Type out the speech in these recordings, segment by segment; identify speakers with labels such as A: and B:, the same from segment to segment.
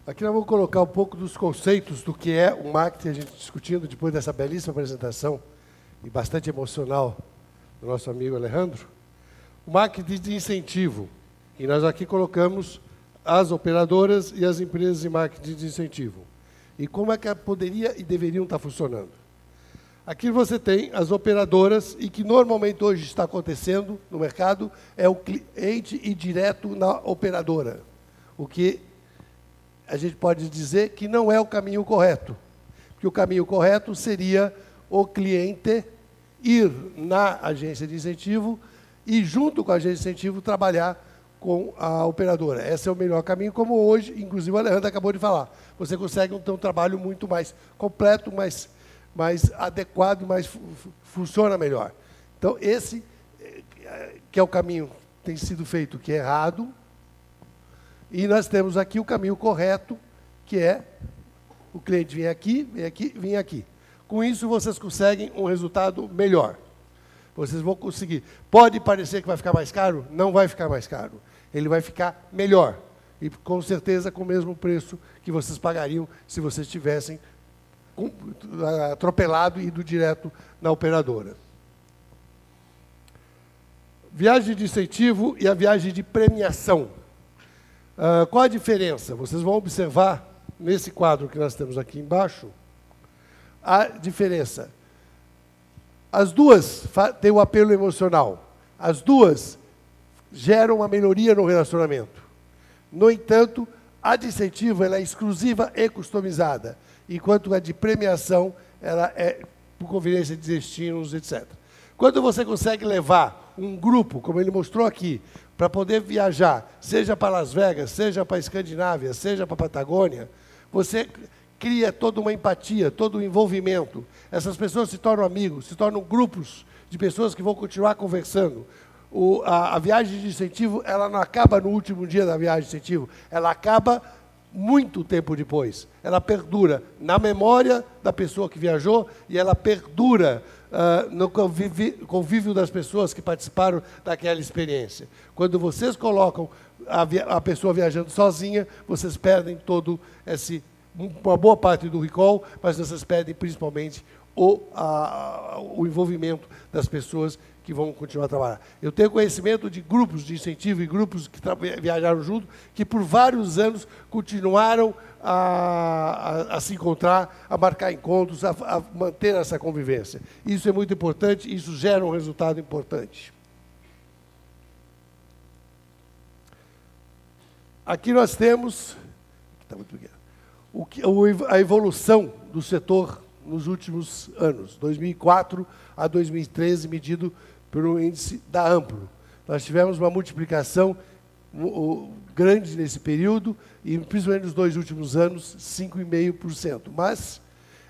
A: Aqui nós vamos colocar um pouco dos conceitos do que é o marketing, a gente discutindo depois dessa belíssima apresentação e bastante emocional do nosso amigo Alejandro. O marketing de incentivo. E nós aqui colocamos as operadoras e as empresas de marketing de incentivo. E como é que poderia e deveriam estar funcionando. Aqui você tem as operadoras, e que normalmente hoje está acontecendo no mercado, é o cliente ir direto na operadora. O que a gente pode dizer que não é o caminho correto. Porque o caminho correto seria o cliente ir na agência de incentivo e, junto com a agência de incentivo, trabalhar com a operadora. Esse é o melhor caminho, como hoje, inclusive, o Alejandro acabou de falar. Você consegue ter um trabalho muito mais completo, mais adequado, mais funciona melhor. Então, esse que é o caminho que tem sido feito, que é errado. E nós temos aqui o caminho correto, que é o cliente vir aqui, vir aqui. Com isso, vocês conseguem um resultado melhor. Vocês vão conseguir. Pode parecer que vai ficar mais caro? Não vai ficar mais caro. Ele vai ficar melhor. E, com certeza, com o mesmo preço que vocês pagariam se vocês tivessem atropelado e ido direto na operadora. Viagem de incentivo e a viagem de premiação. Qual a diferença? Vocês vão observar, nesse quadro que nós temos aqui embaixo, a diferença. As duas têm o apelo emocional. As duas geram uma melhoria no relacionamento. No entanto, a de incentivo ela é exclusiva e customizada, enquanto a de premiação ela é por conveniência de destinos, etc. Quando você consegue levar um grupo, como ele mostrou aqui, para poder viajar, seja para Las Vegas, seja para a Escandinávia, seja para a Patagônia, você cria toda uma empatia, todo um envolvimento. Essas pessoas se tornam amigos, se tornam grupos de pessoas que vão continuar conversando. A viagem de incentivo, ela não acaba no último dia da viagem de incentivo, ela acaba muito tempo depois. Ela perdura na memória da pessoa que viajou e ela perdura no convívio das pessoas que participaram daquela experiência. Quando vocês colocam a pessoa viajando sozinha, vocês perdem uma boa parte do recall, mas vocês perdem principalmente o envolvimento das pessoas que vão continuar a trabalhar. Eu tenho conhecimento de grupos de incentivo e grupos que viajaram junto, que por vários anos continuaram a se encontrar, a marcar encontros, a manter essa convivência. Isso é muito importante, isso gera um resultado importante. Aqui nós temos está muito pequeno, a evolução do setor nos últimos anos, 2004 a 2013, medido pelo índice da Amplo. Nós tivemos uma multiplicação grande nesse período, e principalmente nos 2 últimos anos, 5,5%. Mas,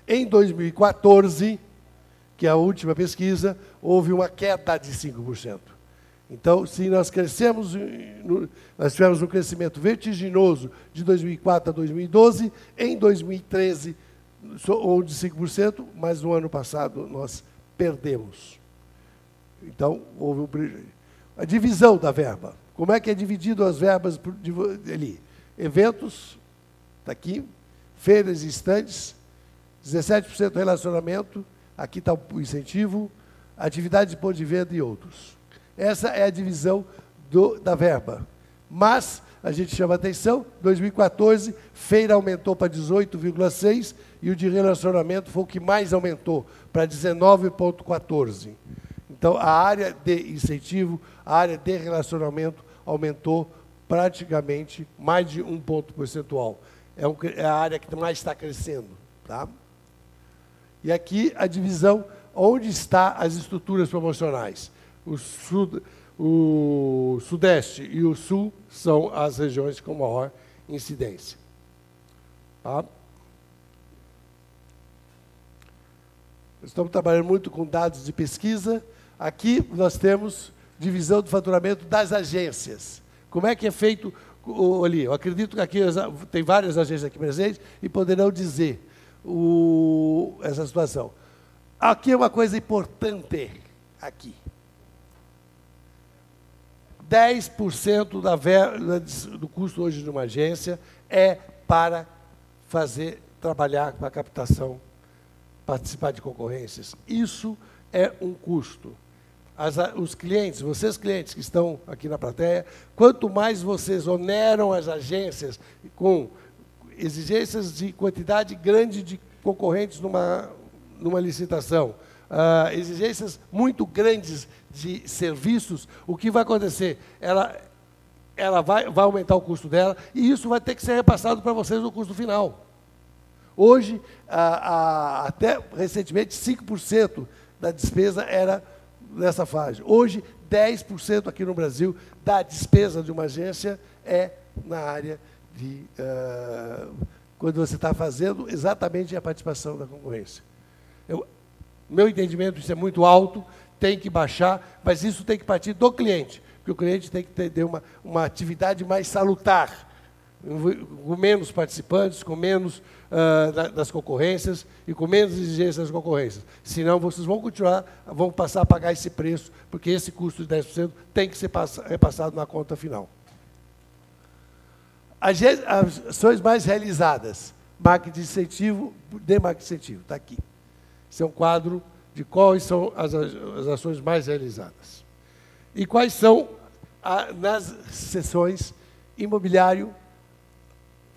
A: em 2014, que é a última pesquisa, houve uma queda de 5%. Então, se nós crescemos, nós tivemos um crescimento vertiginoso de 2004 a 2012, em 2013, ou de 5%, mas no ano passado nós perdemos. Então, houve um prejuízo. A divisão da verba. Como é que é dividido as verbas ali? Eventos, está aqui, feiras e estandes, 17% relacionamento, aqui está o incentivo, atividade de ponto de venda e outros. Essa é a divisão da verba. Mas, a gente chama atenção, 2014, feira aumentou para 18,6% e o de relacionamento foi o que mais aumentou, para 19,14%. Então, a área de incentivo, a área de relacionamento aumentou praticamente mais de 1 ponto percentual. É a área que mais está crescendo. Tá? E aqui a divisão, onde estão as estruturas promocionais. o Sudeste e o Sul são as regiões com maior incidência. Tá? Estamos trabalhando muito com dados de pesquisa. Aqui nós temos divisão do faturamento das agências. Como é que é feito ali? Eu acredito que aqui tem várias agências aqui presentes e poderão dizer essa situação. Aqui é uma coisa importante, aqui. 10% do custo hoje de uma agência é para trabalhar com a captação, participar de concorrências. Isso é um custo. Os clientes, vocês clientes que estão aqui na plateia, quanto mais vocês oneram as agências com exigências de quantidade grande de concorrentes numa licitação, exigências muito grandes de serviços, o que vai acontecer? Ela vai aumentar o custo dela e isso vai ter que ser repassado para vocês no custo final. Hoje, até recentemente, 5% da despesa era nessa fase. Hoje, 10% aqui no Brasil da despesa de uma agência é na área de... quando você está fazendo exatamente a participação da concorrência. Meu entendimento, isso é muito alto, tem que baixar, mas isso tem que partir do cliente, porque o cliente tem que ter uma atividade mais salutar, com menos participantes, com menos das concorrências e com menos exigências das concorrências. Senão, vocês vão passar a pagar esse preço, porque esse custo de 10% tem que ser repassado na conta final. As ações mais realizadas, marketing de incentivo, está aqui. Esse é um quadro de quais são as ações mais realizadas. E quais são, nas seções imobiliário,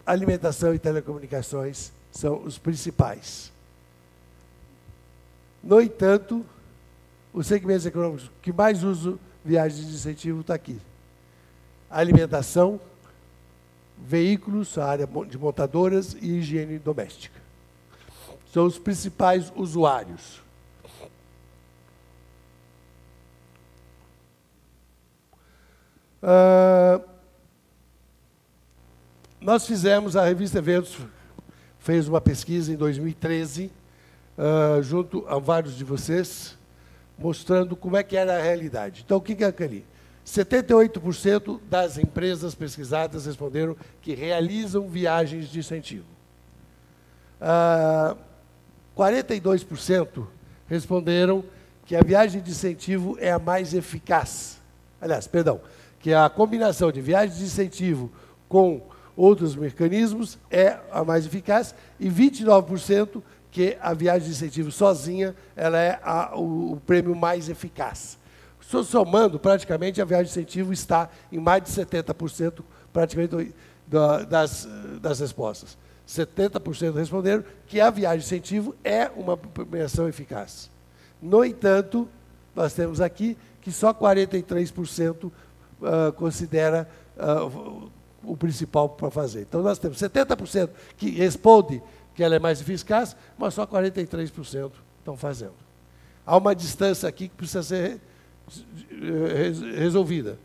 A: alimentação e telecomunicações, são os principais. No entanto, os segmentos econômicos que mais usam viagens de incentivo está aqui. Alimentação, veículos, a área de montadoras e higiene doméstica. São os principais usuários. Nós fizemos, a revista Eventos fez uma pesquisa em 2013, junto a vários de vocês, mostrando como é que era a realidade. Então, o que é ali? 78% das empresas pesquisadas responderam que realizam viagens de incentivo. 42% responderam que a viagem de incentivo é a mais eficaz. Aliás, perdão, que a combinação de viagem de incentivo com outros mecanismos é a mais eficaz, e 29% que a viagem de incentivo sozinha ela é o prêmio mais eficaz. Somando, praticamente, a viagem de incentivo está em mais de 70% praticamente das respostas. 70% responderam que a viagem de incentivo é uma premiação eficaz. No entanto, nós temos aqui que só 43% considera o principal para fazer. Então, nós temos 70% que responde que ela é mais eficaz, mas só 43% estão fazendo. Há uma distância aqui que precisa ser resolvida.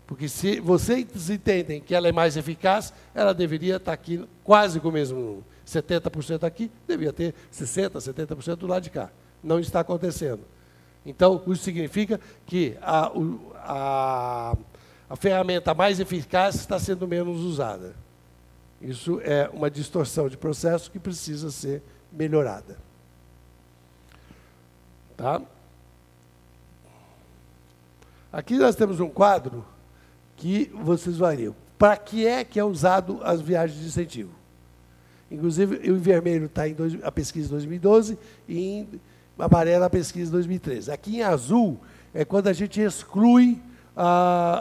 A: Porque se vocês entendem que ela é mais eficaz, ela deveria estar aqui quase com o mesmo número. 70% aqui, devia ter 60%, 70% do lado de cá. Não está acontecendo. Então, isso significa que a ferramenta mais eficaz está sendo menos usada. Isso é uma distorção de processo que precisa ser melhorada. Tá? Aqui nós temos um quadro que vocês variam. Para que é usado as viagens de incentivo? Inclusive, em vermelho está a pesquisa de 2012 e em amarelo a pesquisa de 2013. Aqui em azul é quando a gente exclui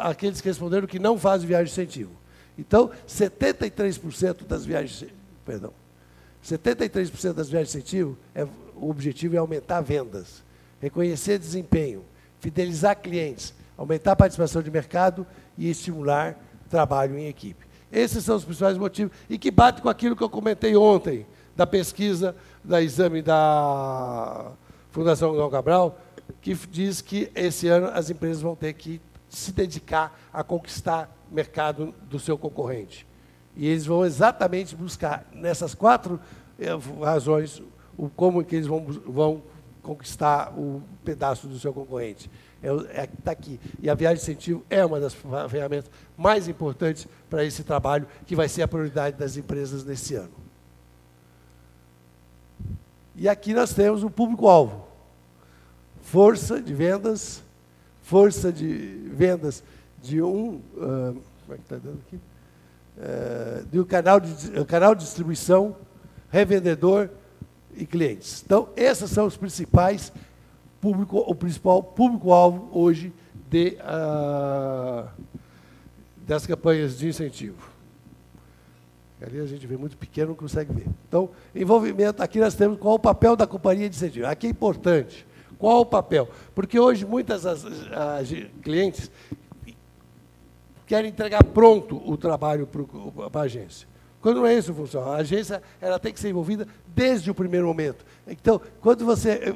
A: aqueles que responderam que não fazem viagem de incentivo. Então, 73% das viagens... Perdão. 73% das viagens de incentivo, o objetivo é aumentar vendas, reconhecer desempenho, fidelizar clientes, aumentar a participação de mercado e estimular trabalho em equipe. Esses são os principais motivos e que batem com aquilo que eu comentei ontem, da pesquisa, da exame da Fundação João Cabral, que diz que esse ano as empresas vão ter que se dedicar a conquistar o mercado do seu concorrente. E eles vão exatamente buscar, nessas 4 razões, como que eles vão conquistar o pedaço do seu concorrente. Está aqui. E a viagem de incentivo é uma das ferramentas mais importantes para esse trabalho, que vai ser a prioridade das empresas nesse ano. E aqui nós temos o público-alvo. Força de vendas de como é que está dando aqui? De um canal de distribuição, revendedor e clientes. Então, esses são os principais o principal público-alvo hoje das campanhas de incentivo. Ali a gente vê muito pequeno, não consegue ver. Então, envolvimento, aqui nós temos qual o papel da companhia de incentivo. Aqui é importante. Qual o papel? Porque hoje muitas clientes querem entregar pronto o trabalho para a agência. Quando não é isso que funciona. A agência ela tem que ser envolvida desde o primeiro momento. Então, quando você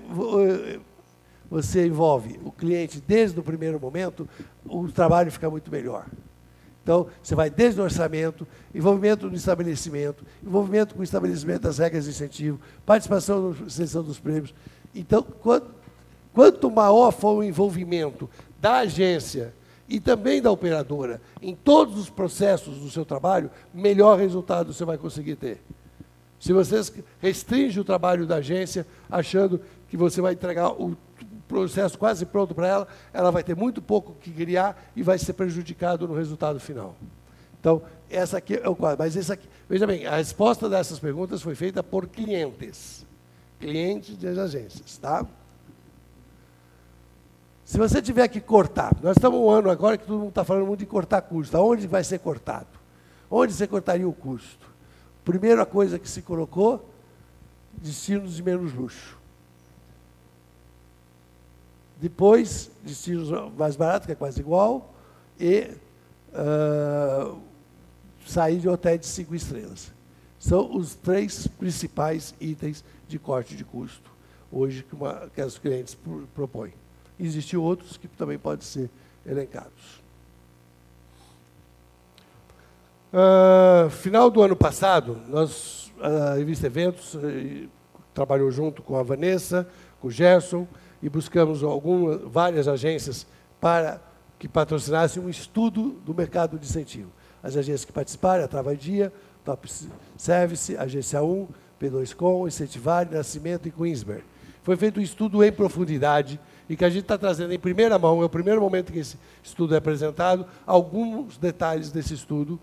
A: envolve o cliente desde o primeiro momento, o trabalho fica muito melhor. Então, você vai desde o orçamento, envolvimento no estabelecimento, envolvimento com o estabelecimento das regras de incentivo, participação na seleção dos prêmios. Então, quanto maior for o envolvimento da agência e também da operadora em todos os processos do seu trabalho, melhor resultado você vai conseguir ter. Se você restringe o trabalho da agência, achando que você vai entregar o processo quase pronto para ela, ela vai ter muito pouco que criar e vai ser prejudicado no resultado final. Então, essa aqui é o quadro. Mas esse aqui, veja bem, a resposta dessas perguntas foi feita por clientes das agências, tá? Se você tiver que cortar, nós estamos um ano agora que todo mundo está falando muito de cortar custo. Aonde vai ser cortado? Onde você cortaria o custo? Primeira coisa que se colocou, destinos de menos luxo. Depois, destinos mais baratos, que é quase igual, e sair de hotéis de 5 estrelas. São os 3 principais itens de corte de custo, hoje, que os clientes propõem. Existem outros que também podem ser elencados. Final do ano passado, a revista Eventos trabalhou junto com a Vanessa, com o Gerson, e buscamos várias agências para que patrocinassem um estudo do mercado de incentivo. As agências que participaram, a Travadia, Top Service, Agência 1, P2Com, Incentivar, Nascimento e Queensberg. Foi feito um estudo em profundidade e que a gente está trazendo em primeira mão, é o primeiro momento que esse estudo é apresentado, alguns detalhes desse estudo,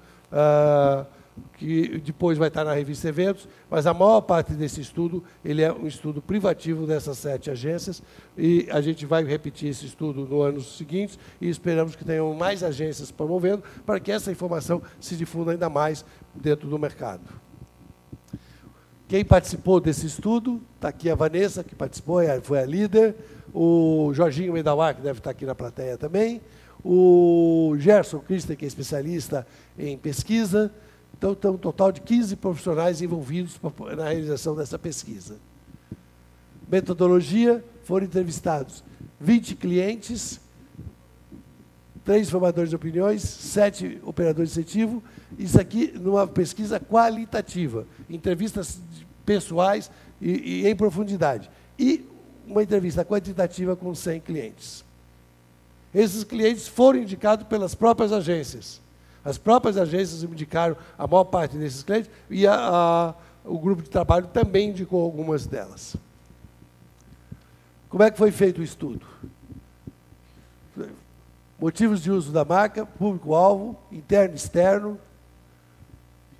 A: que depois vai estar na revista Eventos, mas a maior parte desse estudo, ele é um estudo privativo dessas 7 agências, e a gente vai repetir esse estudo no ano seguinte, e esperamos que tenham mais agências promovendo, para que essa informação se difunda ainda mais dentro do mercado. Quem participou desse estudo, está aqui a Vanessa, que participou, foi a líder, o Jorginho Medawar, que deve estar aqui na plateia também, o Gerson Christen, que é especialista em pesquisa. Então, tem um total de 15 profissionais envolvidos na realização dessa pesquisa. Metodologia, foram entrevistados 20 clientes, 3 formadores de opiniões, 7 operadores de incentivo, isso aqui numa pesquisa qualitativa, entrevistas pessoais e em profundidade. E uma entrevista quantitativa com 100 clientes. Esses clientes foram indicados pelas próprias agências. As próprias agências indicaram a maior parte desses clientes e o grupo de trabalho também indicou algumas delas. Como é que foi feito o estudo? Motivos de uso da marca, público-alvo, interno e externo,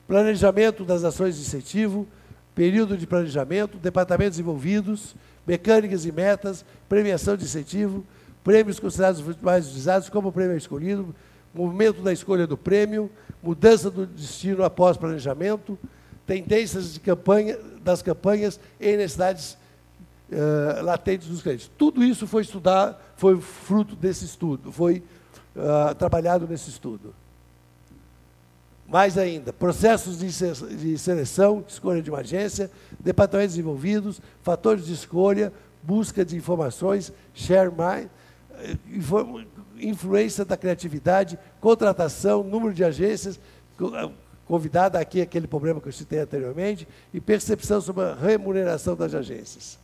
A: planejamento das ações de incentivo, período de planejamento, departamentos envolvidos, mecânicas e metas, premiação de incentivo, prêmios considerados mais utilizados, como o prêmio escolhido, movimento da escolha do prêmio, mudança do destino após planejamento, tendências das campanhas e necessidades latentes dos clientes. Tudo isso foi estudado, foi fruto desse estudo, foi trabalhado nesse estudo. Mais ainda, processos de seleção, escolha de uma agência, departamentos envolvidos, fatores de escolha, busca de informações, share mind, influência da criatividade, contratação, número de agências, convidada aqui aquele problema que eu citei anteriormente, e percepção sobre a remuneração das agências.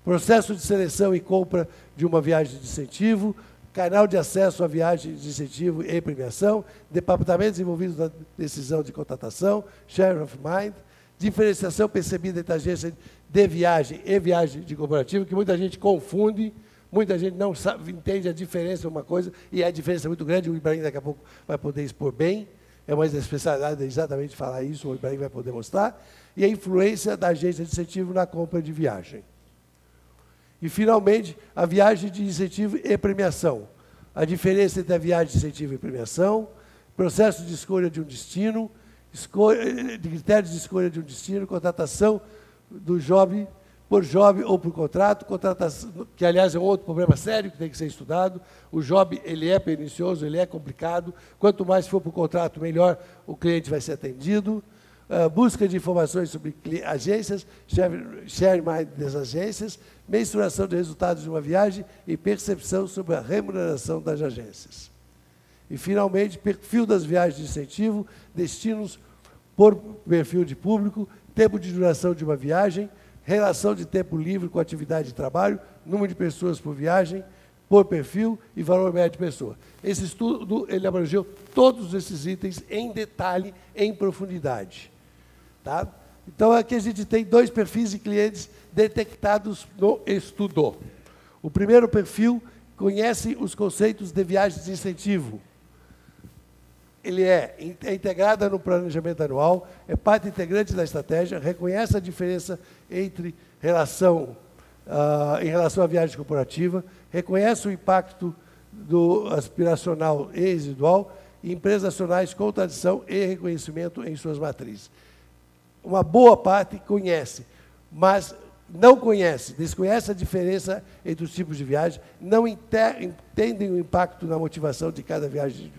A: Processo de seleção e compra de uma viagem de incentivo, canal de acesso à viagem de incentivo e premiação, departamentos envolvidos na decisão de contratação, share of mind, diferenciação percebida entre agência de viagem e viagem de corporativo, que muita gente confunde, muita gente não sabe, entende a diferença de uma coisa, e a diferença é muito grande, o Ibrahim daqui a pouco vai poder expor bem, é uma especialidade exatamente falar isso, o Ibrahim vai poder mostrar, e a influência da agência de incentivo na compra de viagem. E, finalmente, a viagem de incentivo e premiação. A diferença entre a viagem de incentivo e premiação, processo de escolha de um destino, de critérios de escolha de um destino, contratação do job, por job ou por contrato, contratação, que, aliás, é um outro problema sério que tem que ser estudado. O job, ele é pernicioso, ele é complicado. Quanto mais for por contrato, melhor o cliente vai ser atendido. Busca de informações sobre agências, share mind das agências, mensuração de resultados de uma viagem e percepção sobre a remuneração das agências. E, finalmente, perfil das viagens de incentivo, destinos por perfil de público, tempo de duração de uma viagem, relação de tempo livre com atividade de trabalho, número de pessoas por viagem, por perfil e valor médio de pessoa. Esse estudo ele abrangeu todos esses itens em detalhe, em profundidade. Tá? Então, aqui a gente tem 2 perfis de clientes detectados no estudo. O primeiro perfil conhece os conceitos de viagens de incentivo. Ele é integrada no planejamento anual, é parte integrante da estratégia, reconhece a diferença entre em relação à viagem corporativa, reconhece o impacto do aspiracional e residual, e empresas nacionais com tradição e reconhecimento em suas matrizes. Uma boa parte conhece, mas não conhece, desconhece a diferença entre os tipos de viagem, não entendem o impacto na motivação de cada viagem,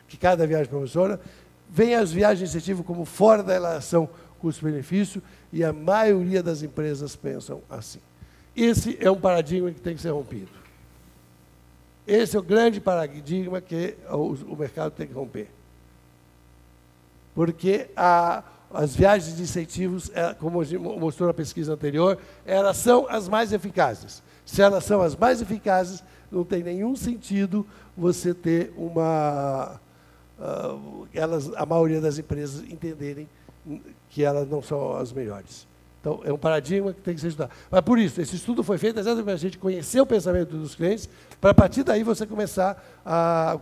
A: que cada viagem promissora, veem as viagens de incentivo como fora da relação custo-benefício, e a maioria das empresas pensam assim. Esse é um paradigma que tem que ser rompido. Esse é o grande paradigma que o mercado tem que romper. Porque as viagens de incentivos, como mostrou na pesquisa anterior, elas são as mais eficazes. Se elas são as mais eficazes, não tem nenhum sentido você ter a maioria das empresas entenderem que elas não são as melhores. Então, é um paradigma que tem que ser estudado. Mas, por isso, esse estudo foi feito exatamente para a gente conhecer o pensamento dos clientes, para, a partir daí, você começar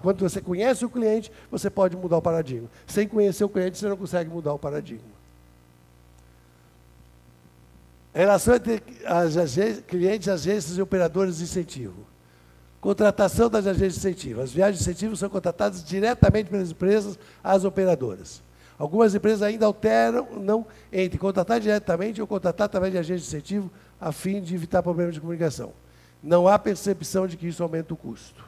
A: quando você conhece o cliente, você pode mudar o paradigma. Sem conhecer o cliente, você não consegue mudar o paradigma. A relação entre clientes, agências e operadores de incentivo. Contratação das agências de incentivo. As viagens de incentivo são contratadas diretamente pelas empresas às operadoras. Algumas empresas ainda alternam entre contratar diretamente ou contratar através de agência de incentivo a fim de evitar problemas de comunicação. Não há percepção de que isso aumenta o custo.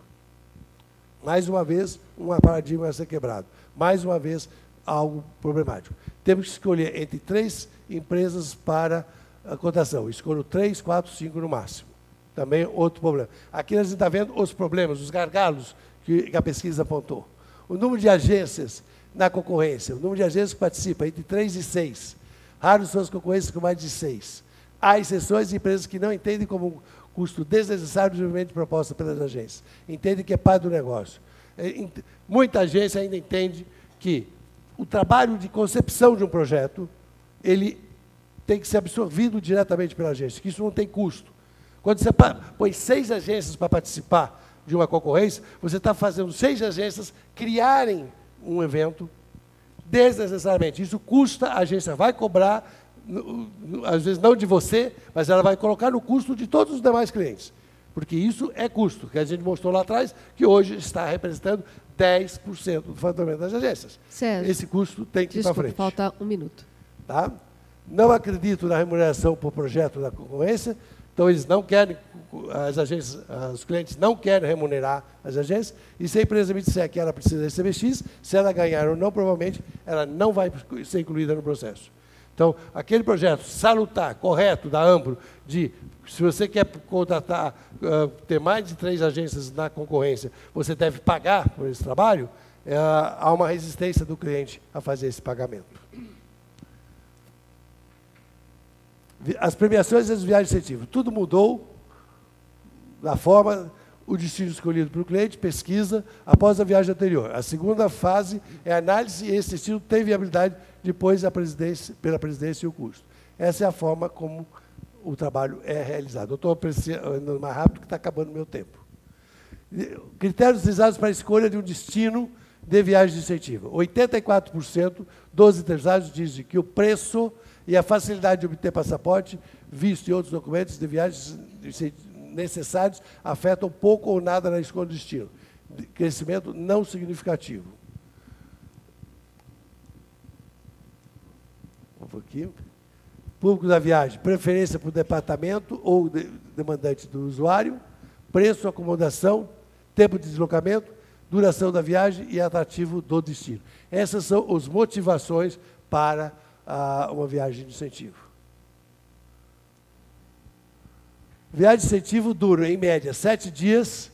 A: Mais uma vez, um paradigma a ser quebrado. Mais uma vez, algo problemático. Temos que escolher entre 3 empresas para a cotação. Escolho 3, 4, 5 no máximo. Também outro problema. Aqui nós estamos vendo os problemas, os gargalos que a pesquisa apontou. O número de agências na concorrência, o número de agências que participam, entre 3 e 6. Raros são as concorrências com mais de 6. Há exceções de empresas que não entendem como um custo desnecessário o desenvolvimento de proposta pelas agências. Entendem que é parte do negócio. Muita agência ainda entende que o trabalho de concepção de um projeto, ele tem que ser absorvido diretamente pela agência, que isso não tem custo. Quando você põe 6 agências para participar de uma concorrência, você está fazendo 6 agências criarem um evento desnecessariamente. Isso custa, a agência vai cobrar, às vezes não de você, mas ela vai colocar no custo de todos os demais clientes. Porque isso é custo, que a gente mostrou lá atrás, que hoje está representando 10% do faturamento das agências.
B: Sérgio,
A: esse custo tem que ir para frente.
B: Falta 1 minuto.
A: Tá? Não acredito na remuneração por projeto da concorrência, então eles não querem, as agências, os clientes não querem remunerar as agências, e se a empresa me disser que ela precisa receber X, se ela ganhar ou não, provavelmente ela não vai ser incluída no processo. Então, aquele projeto salutar, correto, da Ambro, de se você quer contratar, ter mais de 3 agências na concorrência, você deve pagar por esse trabalho, há uma resistência do cliente a fazer esse pagamento. As premiações e as viagens de incentivo. Tudo mudou da forma, o destino escolhido para o cliente, pesquisa, após a viagem anterior. A segunda fase é a análise e esse destino tem viabilidade depois pela presidência e o custo. Essa é a forma como o trabalho é realizado. Eu estou apreciando mais rápido que está acabando o meu tempo. Critérios utilizados para a escolha de um destino de viagem de incentivo. 84% dos interessados dizem que o preço e a facilidade de obter passaporte, visto e outros documentos de viagens necessários afetam pouco ou nada na escolha do destino. Crescimento não significativo. Vamos aqui. Público da viagem, preferência por departamento ou demandante do usuário, preço, acomodação, tempo de deslocamento, duração da viagem e atrativo do destino. Essas são as motivações para uma viagem de incentivo. Viagem de incentivo dura, em média, 7 dias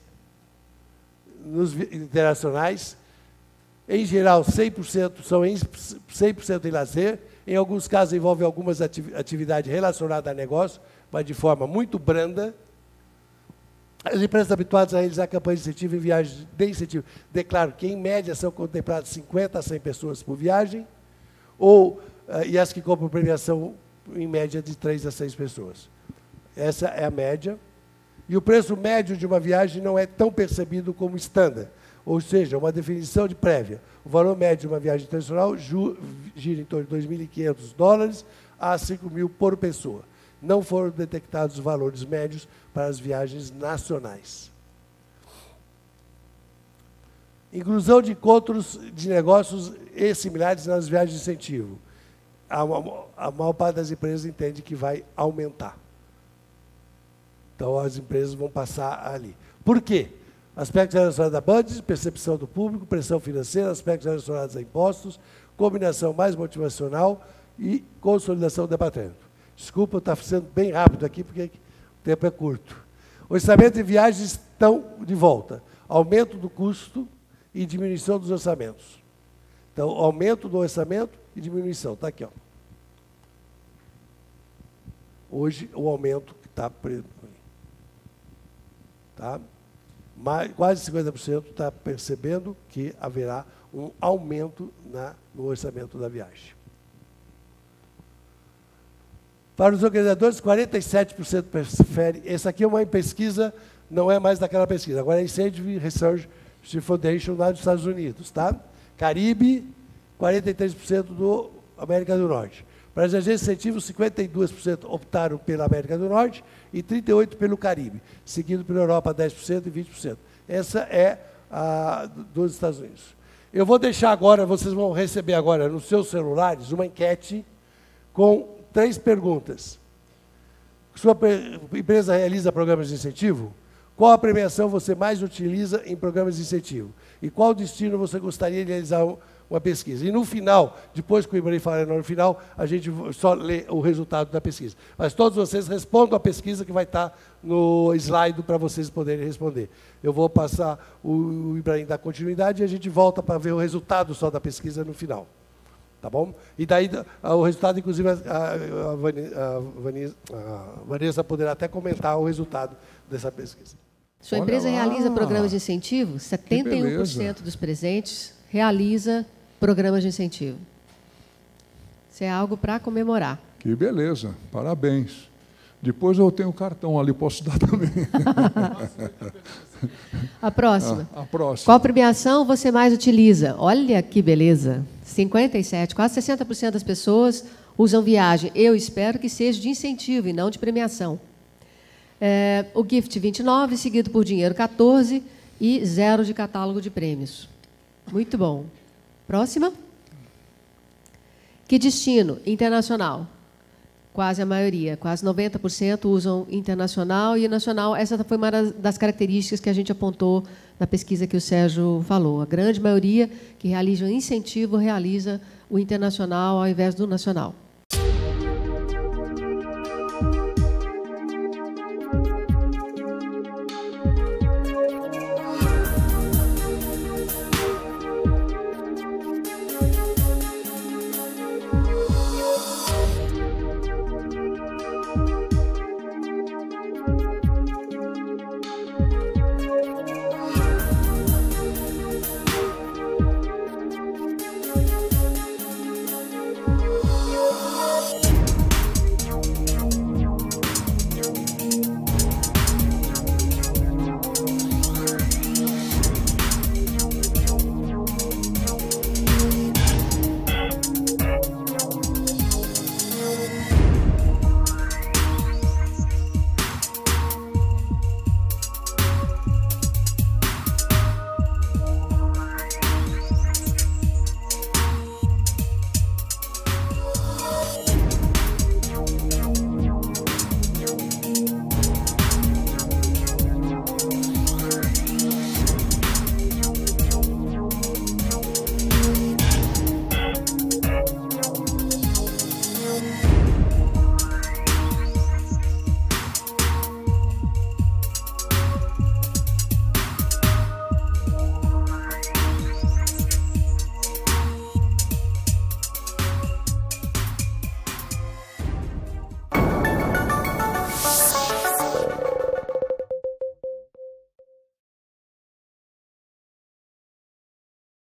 A: nos internacionais. Em geral, 100% são 100% em lazer. Em alguns casos, envolve algumas atividades relacionadas a negócio, mas de forma muito branda. As empresas habituadas a realizar campanhas de incentivo em viagens de incentivo declaram que, em média, são contempladas 50 a 100 pessoas por viagem, e as que compram premiação, em média, de 3 a 6 pessoas. Essa é a média. E o preço médio de uma viagem não é tão percebido como estándar, ou seja, uma definição de prévia. O valor médio de uma viagem internacional gira em torno de $2.500 a $5.000 por pessoa. Não foram detectados valores médios para as viagens nacionais. Inclusão de encontros de negócios e similares nas viagens de incentivo. A maior parte das empresas entende que vai aumentar. Então, as empresas vão passar ali. Por quê? Aspectos relacionados a budget, percepção do público, pressão financeira, aspectos relacionados a impostos, combinação mais motivacional e consolidação do departamento. Desculpa, está sendo bem rápido aqui, porque o tempo é curto. Orçamento e viagens estão de volta. Aumento do custo e diminuição dos orçamentos. Então, aumento do orçamento e diminuição. Está aqui, ó. Hoje, o aumento que está... Tá? Quase 50% está percebendo que haverá um aumento no orçamento da viagem. Para os organizadores, 47% prefere. Essa aqui é uma pesquisa, não é mais daquela pesquisa, agora é Incentive Research Foundation lá dos Estados Unidos. Tá? Caribe, 43% do América do Norte. Para as agências de incentivo, 52% optaram pela América do Norte e 38% pelo Caribe, seguido pela Europa, 10% e 20%. Essa é a dos Estados Unidos. Eu vou deixar agora, vocês vão receber agora nos seus celulares uma enquete com 3 perguntas. Sua empresa realiza programas de incentivo? Qual a premiação você mais utiliza em programas de incentivo? E qual destino você gostaria de realizar uma pesquisa? E no final, depois que o Ibrahim falar no final, a gente só lê o resultado da pesquisa. Mas todos vocês respondam a pesquisa que vai estar no slide para vocês poderem responder. Eu vou passar o Ibrahim dar continuidade e a gente volta para ver o resultado só da pesquisa no final. Tá bom? E daí o resultado, inclusive, a Vanessa poderá até comentar o resultado dessa pesquisa.
B: Sua empresa realiza programas de incentivo? 71% dos presentes realiza programas de incentivo. Isso é algo para comemorar.
C: Que beleza, parabéns. Depois eu tenho o cartão ali, posso dar também.
B: A próxima.
C: A próxima.
B: Qual premiação você mais utiliza? Olha que beleza. 57%, quase 60% das pessoas usam viagem. Eu espero que seja de incentivo e não de premiação. O gift 29%, seguido por dinheiro 14% e 0% de catálogo de prêmios. Muito bom. Próxima. Que destino? Internacional. Quase a maioria, quase 90% usam internacional e nacional. Essa foi uma das características que a gente apontou na pesquisa que o Sérgio falou. A grande maioria que realiza o incentivo realiza o internacional ao invés do nacional.